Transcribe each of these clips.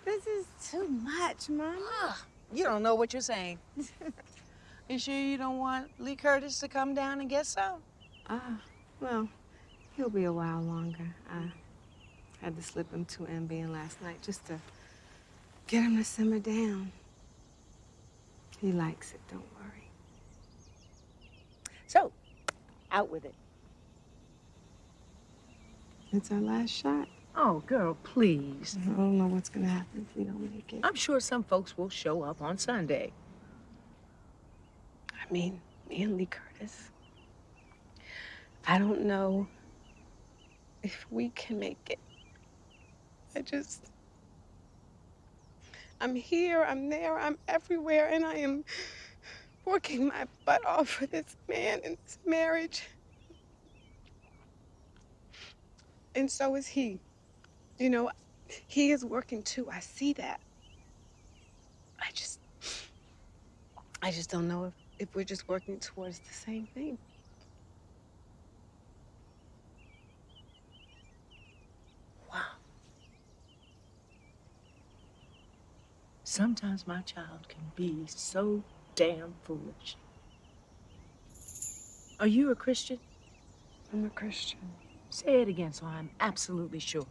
This is too much, Mama. You don't know what you're saying. You sure you don't want Lee-Curtis to come down and get some? Well, he'll be a while longer. I had to slip him 2 Ambien last night just to get him to simmer down. He likes it, don't worry. So, out with it. It's our last shot. Oh, girl, please. I don't know what's gonna happen if we don't make it. I'm sure some folks will show up on Sunday. I mean, me and Lee-Curtis. I don't know if we can make it. I'm here, I'm there, I'm everywhere, and I am working my butt off for this man and this marriage. And so is he. You know, he is working too. I see that. I just don't know if we're just working towards the same thing. Wow. Sometimes my child can be so damn foolish. Are you a Christian? I'm a Christian. Say it again so I'm absolutely sure.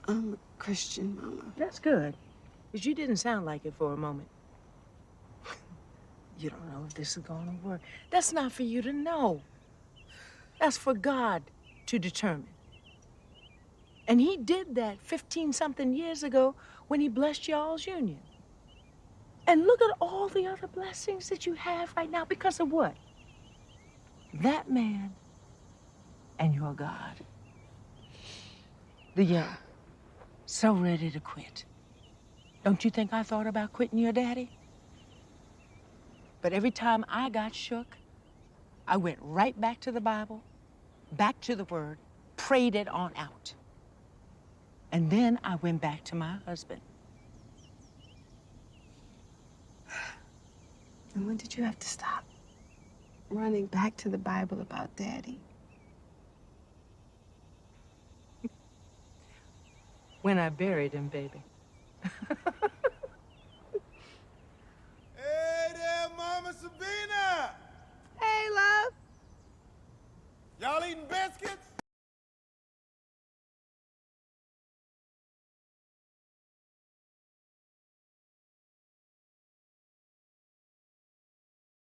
I'm a Christian, Mama. That's good, because you didn't sound like it for a moment. You don't know if this is going to work. That's not for you to know. That's for God to determine. And he did that 15-something years ago when he blessed y'all's union. And look at all the other blessings that you have right now because of what? That man and your God. The young, so ready to quit. Don't you think I thought about quitting your daddy? But every time I got shook, I went right back to the Bible, back to the Word, prayed it on out. And then I went back to my husband. And when did you have to stop running back to the Bible about Daddy? When I buried him, baby.